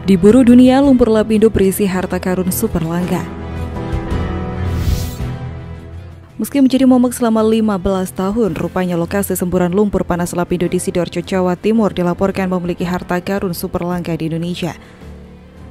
Diburu dunia, lumpur lapindo berisi harta karun super langka. Meski menjadi momok selama 15 tahun, rupanya lokasi semburan lumpur panas lapindo di Sidoarjo, Jawa Timur dilaporkan memiliki harta karun super langka di Indonesia.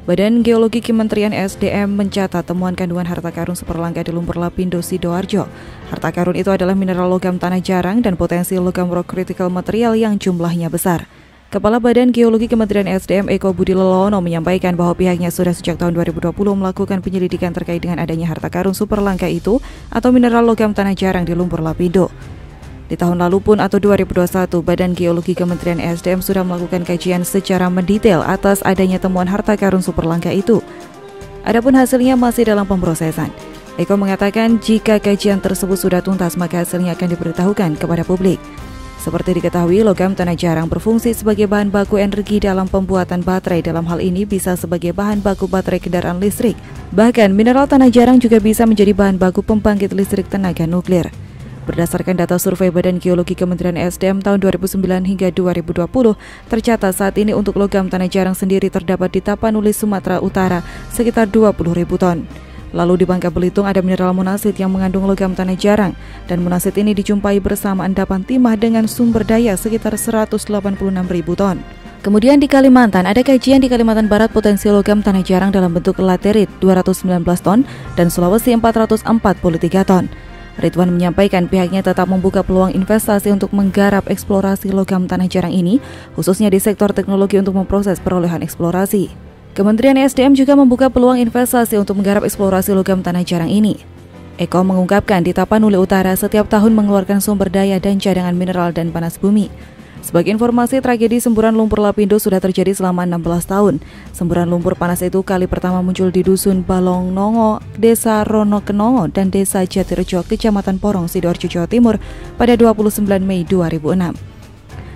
Badan Geologi Kementerian SDM mencatat temuan kandungan harta karun super langka di lumpur lapindo Sidoarjo. Harta karun itu adalah mineral logam tanah jarang dan potensi logam rock critical material yang jumlahnya besar. Kepala Badan Geologi Kementerian SDM Eko Budi Lelono menyampaikan bahwa pihaknya sudah sejak tahun 2020 melakukan penyelidikan terkait dengan adanya harta karun super langka itu atau mineral logam tanah jarang di lumpur lapindo. Di tahun lalu pun atau 2021, Badan Geologi Kementerian SDM sudah melakukan kajian secara mendetail atas adanya temuan harta karun super langka itu. Adapun hasilnya masih dalam pemrosesan. Eko mengatakan jika kajian tersebut sudah tuntas maka hasilnya akan diberitahukan kepada publik. Seperti diketahui, logam tanah jarang berfungsi sebagai bahan baku energi dalam pembuatan baterai. Dalam hal ini bisa sebagai bahan baku baterai kendaraan listrik. Bahkan, mineral tanah jarang juga bisa menjadi bahan baku pembangkit listrik tenaga nuklir. Berdasarkan data survei Badan Geologi Kementerian SDM tahun 2009 hingga 2020, tercatat saat ini untuk logam tanah jarang sendiri terdapat di Tapanuli, Sumatera Utara sekitar 20.000 ton. Lalu di Bangka Belitung ada mineral monasit yang mengandung logam tanah jarang, dan monasit ini dijumpai bersama endapan timah dengan sumber daya sekitar 186.000 ton. Kemudian di Kalimantan ada kajian di Kalimantan Barat potensi logam tanah jarang dalam bentuk laterit 219 ton dan Sulawesi 443 ton. Ridwan menyampaikan pihaknya tetap membuka peluang investasi untuk menggarap eksplorasi logam tanah jarang ini, khususnya di sektor teknologi untuk memproses perolehan eksplorasi. Kementerian SDM juga membuka peluang investasi untuk menggarap eksplorasi logam tanah jarang ini. Eko mengungkapkan di Tapanuli Utara setiap tahun mengeluarkan sumber daya dan cadangan mineral dan panas bumi. Sebagai informasi, tragedi semburan lumpur lapindo sudah terjadi selama 16 tahun. Semburan lumpur panas itu kali pertama muncul di Dusun Balongnongo, Desa Ronokenongo, dan Desa Jatirejo, Kecamatan Porong, Sidoarjo, Jawa Timur pada 29 Mei 2006.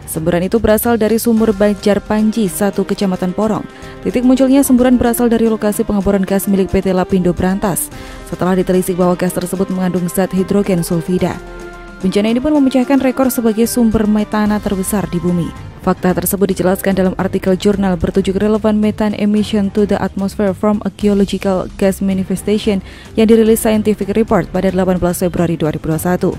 Semburan itu berasal dari sumur Banjar Panji, 1 Kecamatan Porong. Titik munculnya semburan berasal dari lokasi pengeboran gas milik PT Lapindo Brantas. Setelah ditelisik bahwa gas tersebut mengandung zat hidrogen sulfida. Bencana ini pun memecahkan rekor sebagai sumber metana terbesar di bumi. Fakta tersebut dijelaskan dalam artikel jurnal bertajuk Relevant Methane Emission to the Atmosphere from a Geological Gas Manifestation yang dirilis Scientific Report pada 18 Februari 2021.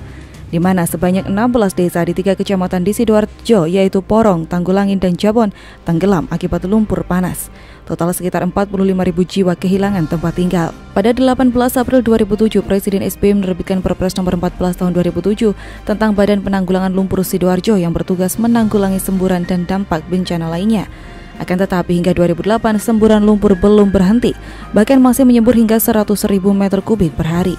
Di mana sebanyak 16 desa di 3 kecamatan di Sidoarjo yaitu Porong, Tanggulangin, dan Jabon tenggelam akibat lumpur panas. Total sekitar 45.000 jiwa kehilangan tempat tinggal. Pada 18 April 2007, Presiden SBY menerbitkan Perpres nomor 14 tahun 2007 tentang Badan Penanggulangan Lumpur Sidoarjo yang bertugas menanggulangi semburan dan dampak bencana lainnya. Akan tetapi hingga 2008 semburan lumpur belum berhenti, bahkan masih menyembur hingga 100.000 meter kubik per hari.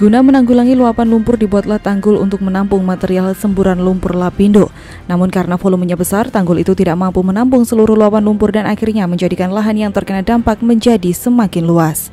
Guna menanggulangi luapan lumpur dibuatlah tanggul untuk menampung material semburan lumpur lapindo. Namun karena volumenya besar, tanggul itu tidak mampu menampung seluruh luapan lumpur dan akhirnya menjadikan lahan yang terkena dampak menjadi semakin luas.